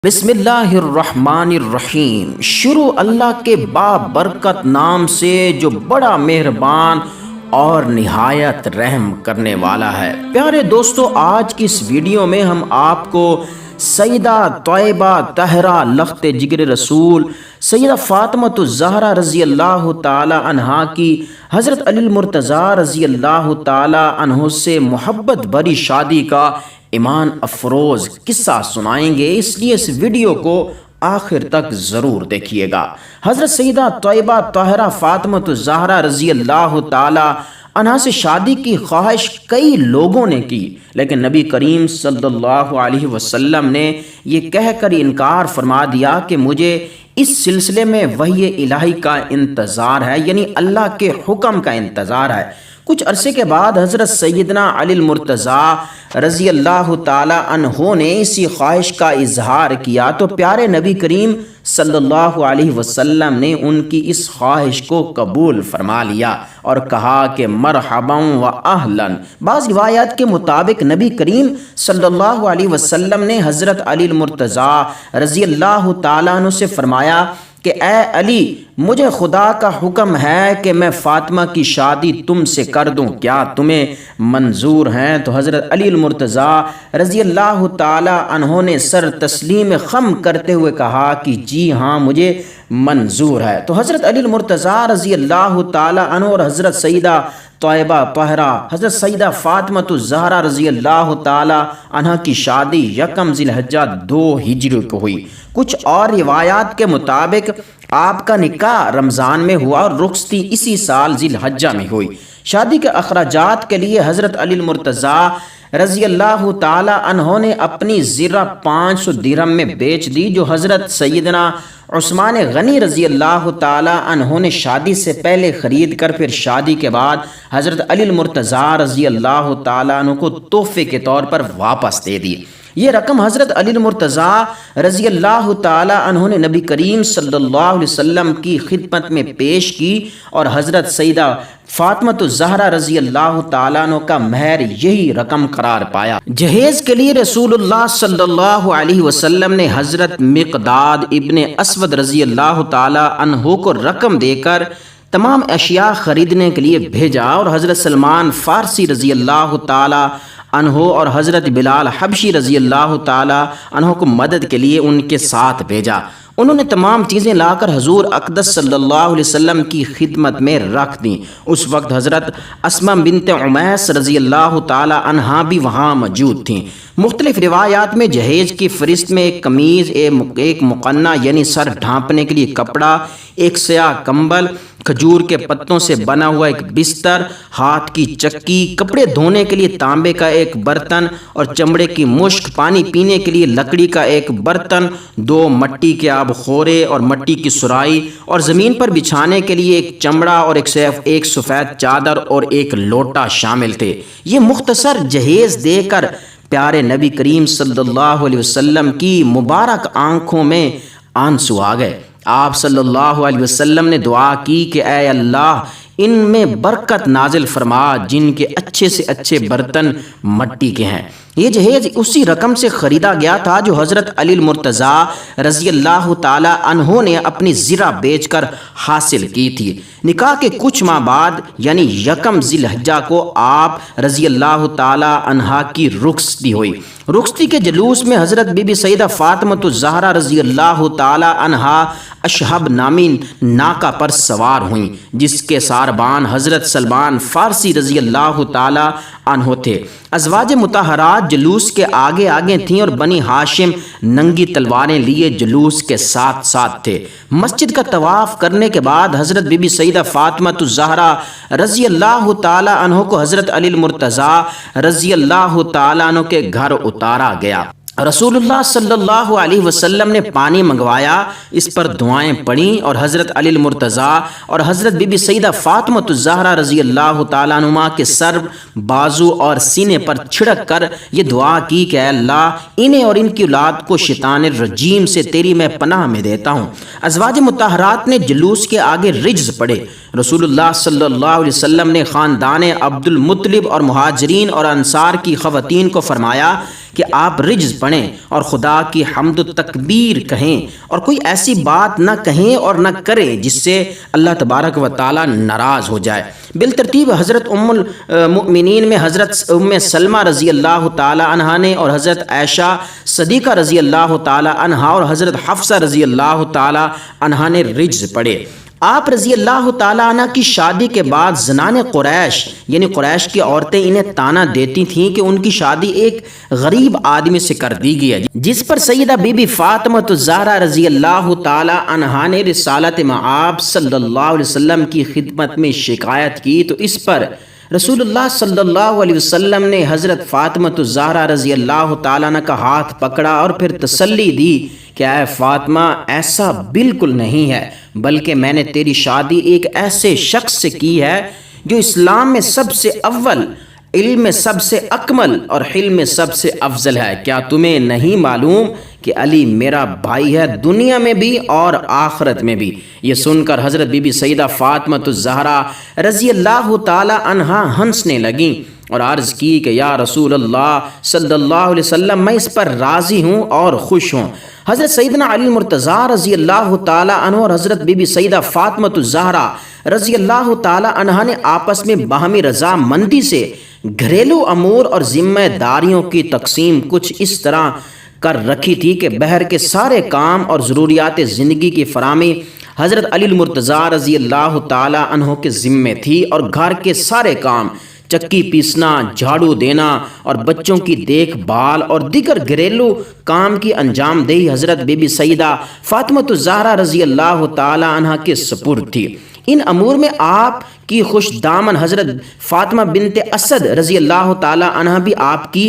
بسم اللہ الرحمن الرحیم۔ شروع اللہ کے بابرکت نام سے جو بڑا مہربان اور نہایت رحم کرنے والا ہے۔ پیارے دوستو، آج کی اس ویڈیو میں ہم آپ کو سیدہ طیبہ طاہرہ لخت جگر رسول سیدہ فاطمۃ الزہرا رضی اللہ تعالی عنہا کی حضرت علی المرتضیٰ رضی اللہ تعالی عنہ سے محبت بھری شادی کا ایمان افروز قصہ سنائیں گے، اس لیے اس ویڈیو کو آخر تک ضرور دیکھیے گا۔ حضرت سیدہ طیبہ طاہرہ فاطمۃ الزہرا رضی اللہ تعالی عنہا سے شادی کی خواہش کئی لوگوں نے کی، لیکن نبی کریم صلی اللہ علیہ وسلم نے یہ کہہ کر انکار فرما دیا کہ مجھے اس سلسلے میں وحی الہی کا انتظار ہے، یعنی اللہ کے حکم کا انتظار ہے۔ کچھ عرصے کے بعد حضرت سیدنا علی المرتضیٰ رضی اللہ تعالی عنہ نے اسی خواہش کا اظہار کیا تو پیارے نبی کریم صلی اللہ علیہ وسلم نے ان کی اس خواہش کو قبول فرما لیا اور کہا کہ مرحبا و اہلاً۔ بعض روایات کے مطابق نبی کریم صلی اللہ علیہ وسلم نے حضرت علی المرتضیٰ رضی اللہ تعالیٰ عنہ سے فرمایا کہ اے علی، مجھے خدا کا حکم ہے کہ میں فاطمہ کی شادی تم سے کر دوں، کیا تمہیں منظور ہیں؟ تو حضرت علی المرتضیٰ رضی اللہ تعالی عنہ نے سر تسلیم خم کرتے ہوئے کہا کہ جی ہاں، مجھے منظور ہے۔ تو حضرت علی المرتضیٰ رضی اللہ تعالی عنہ اور حضرت سیدہ طیبہ طاہرہ حضرت سیدہ فاطمۃ الزہرا رضی اللہ تعالی عنہ کی شادی یکم ذی الحجہ 2 ہجری کو ہوئی۔ کچھ اور روایات کے مطابق آپ کا نکاح رمضان میں ہوا اور رخصتی اسی سال ذی الحجہ میں ہوئی۔ شادی کے اخراجات کے لیے حضرت علی المرتضیٰ رضی اللہ تعالی عنہ نے اپنی زرہ 500 درہم میں بیچ دی، جو حضرت سیدنا عثمان غنی رضی اللہ تعالی عنہ نے شادی سے پہلے خرید کر پھر شادی کے بعد حضرت علی المرتضیٰ رضی اللہ تعالی عنہ کو تحفے کے طور پر واپس دے دی۔ یہ رقم حضرت علی المرتضیٰ رضی اللہ تعالی عنہ نے نبی کریم صلی اللہ علیہ وسلم کی خدمت میں پیش کی اور حضرت سیدہ فاطمۃ الزہرا رضی اللہ تعالیٰ عنہ کا مہر یہی رقم قرار پایا۔ جہیز کے لیے رسول اللہ صلی اللہ علیہ وسلم نے حضرت مقداد ابن اسود رضی اللہ تعالیٰ عنہ کو رقم دے کر تمام اشیاء خریدنے کے لیے بھیجا اور حضرت سلمان فارسی رضی اللہ تعالی عنہ اور حضرت بلال حبشی رضی اللہ تعالی عنہ کو مدد کے لیے ان کے ساتھ بھیجا۔ انہوں نے تمام چیزیں لا کر حضور اقدس صلی اللہ علیہ وسلم کی خدمت میں رکھ دیں۔ اس وقت حضرت اسماء بنت عمیس رضی اللہ تعالی عنہا بھی وہاں موجود تھیں۔ مختلف روایات میں جہیز کی فہرست میں ایک قمیض، ایک مقنع یعنی سر ڈھانپنے کے لیے کپڑا، ایک سیاہ کمبل، کھجور کے پتوں سے بنا ہوا ایک بستر، ہاتھ کی چکی، کپڑے دھونے کے لیے تانبے کا ایک برتن اور چمڑے کی مشک، پانی پینے کے لیے لکڑی کا ایک برتن، 2 مٹی کے آب خورے اور مٹی کی سرائی اور زمین پر بچھانے کے لیے ایک چمڑا اور ایک سفید چادر اور ایک لوٹا شامل تھے۔ یہ مختصر جہیز دے کر پیارے نبی کریم صلی اللہ علیہ وسلم کی مبارک آنکھوں میں آنسو آ گئے۔ آپ صلی اللہ علیہ وسلم نے دعا کی کہ اے اللہ، ان میں برکت نازل فرما جن کے اچھے سے اچھے برتن مٹی کے ہیں۔ یہ جہیز اسی رقم سے خریدا گیا تھا جو حضرت علی المرتضیٰ رضی اللہ تعالی عنہ نے اپنی زرہ بیچ کر حاصل کی تھی۔ نکاح کے کچھ ماہ بعد یعنی یکم ذی الحجہ کو آپ رضی اللہ تعالی عنہا کی رخصتی ہوئی۔ رخصتی کے جلوس میں حضرت بی بی سیدہ فاطمۃ الزہرا رضی اللہ تعالی عنہا اشہب نامی ناکہ پر سوار ہوئیں، جس کے ساربان حضرت سلمان فارسی رضی اللہ تعالی عنہ تھے۔ ازواج مطہرات جلوس کے آگے آگے تھیں اور بنی ہاشم ننگی تلواریں لیے جلوس کے ساتھ ساتھ تھے۔ مسجد کا طواف کرنے کے بعد حضرت بی بی سیدہ فاطمۃ الزہرا رضی اللہ تعالی عنہ کو حضرت علی المرتضیٰ رضی اللہ تعالی عنہ کے گھر اتارا گیا۔ رسول اللہ صلی اللہ علیہ وسلم نے پانی منگوایا، اس پر دعائیں پڑھیں اور حضرت علی المرتضیٰ اور حضرت بی بی سیدہ فاطمۃ الزہرا رضی اللہ تعالیٰ عنہما کے سر، بازو اور سینے پر چھڑک کر یہ دعا کی کہ اے اللہ، انہیں اور ان کی اولاد کو شیطان الرجیم سے تیری میں پناہ میں دیتا ہوں۔ ازواج مطہرات نے جلوس کے آگے رجز پڑھے۔ رسول اللہ صلی اللہ علیہ وسلم نے خاندان عبد المطلب اور مہاجرین اور انصار کی خواتین کو فرمایا کہ آپ رجز پڑھیں۔ پڑھیں اور خدا کی حمد و تکبیر کہیں اور کوئی ایسی بات نہ کہیں اور نہ کریں جس سے اللہ تبارک و تعالی ناراض ہو جائے۔ بالترتیب حضرت ام المؤمنین میں حضرت ام سلمہ رضی اللہ تعالی عنہا نے اور حضرت عائشہ صدیقہ رضی اللہ تعالی عنہا اور حضرت حفصہ رضی اللہ تعالی عنہا نے رجز پڑھے۔ آپ رضی اللہ تعالیٰ عنہ کی شادی کے بعد زنان قریش یعنی قریش کی عورتیں انہیں تانا دیتی تھیں کہ ان کی شادی ایک غریب آدمی سے کر دی گئی ہے، جس پر سیدہ بی بی فاطمہ الزہرا رضی اللہ تعالیٰ عنہا نے رسالت مآب صلی اللہ علیہ وسلم کی خدمت میں شکایت کی تو اس پر رسول اللہ صلی اللہ علیہ وسلم نے حضرت فاطمہ الزہرا رضی اللہ تعالیٰ عنہ کا ہاتھ پکڑا اور پھر تسلی دی کہ اے فاطمہ ایسا بالکل نہیں ہے، بلکہ میں نے تیری شادی ایک ایسے شخص سے کی ہے جو اسلام میں سب سے اول، علم میں سب سے اکمل اور حلم میں سب سے افضل ہے۔ کیا تمہیں نہیں معلوم کہ علی میرا بھائی ہے دنیا میں بھی اور آخرت میں بھی؟ یہ سن کر حضرت بی بی سیدہ فاطمہ الزہرا رضی اللہ تعالی عنہا ہنسنے لگیں اور عرض کی کہ یا رسول اللہ صلی اللہ علیہ وسلم میں اس پر راضی ہوں اور خوش ہوں۔ حضرت سیدنا علی مرتضیٰ رضی اللہ تعالی عنہ اور حضرت بی بی سیدہ فاطمہ الزہرا رضی اللہ تعالی عنہا نے آپس میں باہمی رضامندی سے گھریلو امور اور ذمہ داریوں کی تقسیم کچھ اس طرح کر رکھی تھی کہ بہر کے سارے کام اور ضروریات زندگی کی فراہمی حضرت علی المرتضیٰ رضی اللہ تعالی عنہ کے ذمے تھی اور گھر کے سارے کام چکی پیسنا، جھاڑو دینا اور بچوں کی دیکھ بھال اور دیگر گھریلو کام کی انجام دہی حضرت بی بی سیدہ فاطمہ الزہرا رضی اللہ تعالی عنہ کے سپرد تھی۔ ان امور میں آپ کی خوش دامن حضرت فاطمہ بنت اسد رضی اللہ تعالی عنہ بھی آپ کی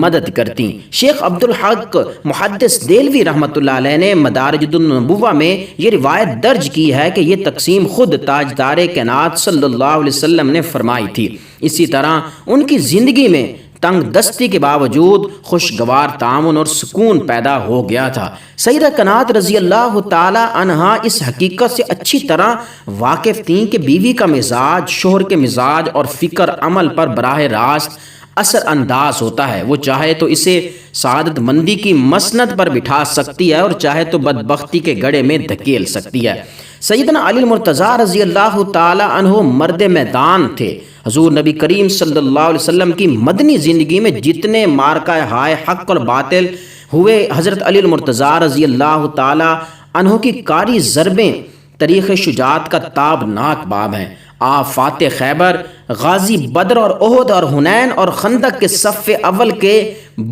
مدد کرتی۔ شیخ عبدالحق محدث دہلوی رحمۃ اللہ علیہ نے مدارج النبوہ میں یہ روایت درج کی ہے کہ یہ تقسیم خود تاجدار کائنات صلی اللہ علیہ وسلم نے فرمائی تھی۔ اسی طرح ان کی زندگی میں تنگ دستی کے باوجود خوشگوار تعاون اور سکون پیدا ہو گیا تھا۔ سیدہ کائنات رضی اللہ تعالی عنہا اس حقیقت سے اچھی طرح واقف تھیں کہ بیوی کا مزاج شوہر کے مزاج اور فکر عمل پر براہ راست اثر انداز ہوتا ہے۔ وہ چاہے تو اسے سعادت مندی کی مسند پر بٹھا سکتی ہے اور چاہے تو بدبختی کے گڑھے میں دھکیل سکتی ہے۔ سیدنا علی مرتضیٰ رضی اللہ تعالی عنہ مرد میدان تھے۔ حضور نبی کریم صلی اللہ علیہ وسلم کی مدنی زندگی میں جتنے مارکہ ہائے حق اور باطل ہوئے، حضرت علی المرتضیٰ رضی اللہ تعالی عنہ کی کاری ضربیں تاریخ شجاعت کا تابناک باب ہیں۔ آپ فاتح خیبر، غازی بدر اور احد اور حنین اور خندق کے صف اول کے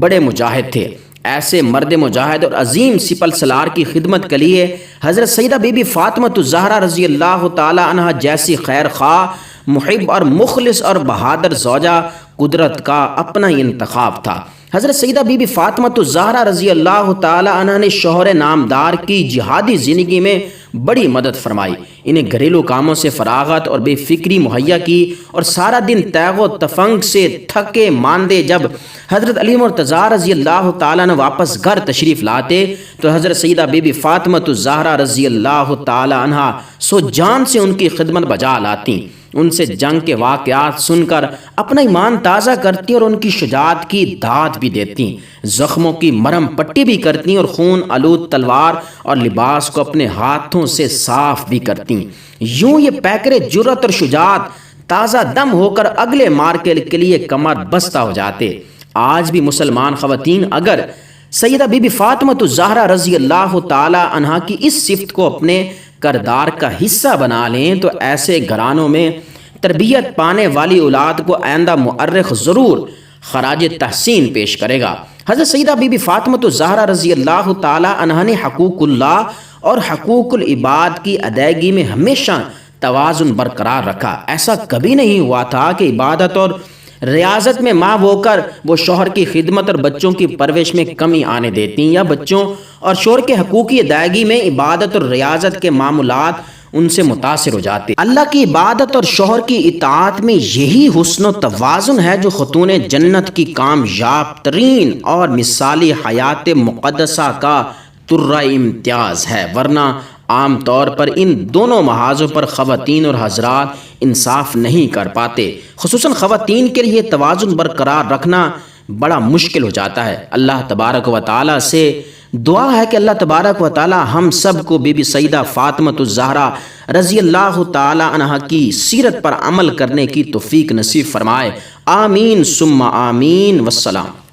بڑے مجاہد تھے۔ ایسے مرد مجاہد اور عظیم سپل سلار کی خدمت کے لیے حضرت سیدہ بی بی فاطمہ الزہرا رضی اللہ تعالی عنہ جیسی خیر خواہ، محب اور مخلص اور بہادر زوجہ قدرت کا اپنا ہی انتخاب تھا۔ حضرت سیدہ بی بی فاطمہ الزہرا رضی اللہ تعالی عنہ نے شوہر نامدار کی جہادی زندگی میں بڑی مدد فرمائی۔ انہیں گھریلو کاموں سے فراغت اور بے فکری مہیا کی اور سارا دن تیغ و تفنگ سے تھکے ماندے جب حضرت علی مرتضیٰ رضی اللہ تعالیٰ نے واپس گھر تشریف لاتے تو حضرت سیدہ بی بی فاطمہ الزہرا رضی اللہ تعالی عنہ سو جان سے ان کی خدمت بجا لاتی، ان سے جنگ کے واقعات سن کر اپنا ایمان تازہ کرتی اور ان کی شجاعت کی داد بھی دیتی، زخموں کی مرہم پٹی بھی کرتی اور خون آلود تلوار اور لباس کو اپنے ہاتھوں سے صاف بھی کرتی۔ یوں یہ پیکر جرأت اور شجاعت تازہ دم ہو کر اگلے مارکے کے لیے کمر بستہ ہو جاتے۔ آج بھی مسلمان خواتین اگر سیدہ بی بی فاطمہ الزہرا رضی اللہ تعالی عنہا کی اس صفت کو اپنے کردار کا حصہ بنا لیں تو ایسے گھرانوں میں تربیت پانے والی اولاد کو آئندہ مؤرخ ضرور خراج تحسین پیش کرے گا۔ حضرت سیدہ بی بی فاطمہ الزہرا رضی اللہ تعالی عنہا نے حقوق اللہ اور حقوق العباد کی ادائیگی میں ہمیشہ توازن برقرار رکھا۔ ایسا کبھی نہیں ہوا تھا کہ عبادت اور ریاضت میں ماں ہو کر وہ شوہر کی خدمت اور بچوں کی پرورش میں کمی آنے دیتی یا بچوں اور شوہر کے حقوقی ادائیگی میں عبادت اور ریاضت کے معاملات ان سے متاثر ہو جاتے۔ اللہ کی عبادت اور شوہر کی اطاعت میں یہی حسن و توازن ہے جو خاتون جنت کی کامیاب ترین اور مثالی حیات مقدسہ کا ترہ امتیاز ہے، ورنہ عام طور پر ان دونوں محاذوں پر خواتین اور حضرات انصاف نہیں کر پاتے۔ خصوصاً خواتین کے لیے توازن برقرار رکھنا بڑا مشکل ہو جاتا ہے۔ اللہ تبارک و تعالیٰ سے دعا ہے کہ اللہ تبارک و تعالیٰ ہم سب کو بی بی سیدہ فاطمۃ الزہرا رضی اللہ تعالیٰ عنہا کی سیرت پر عمل کرنے کی توفیق نصیب فرمائے۔ آمین ثم آمین، والسلام۔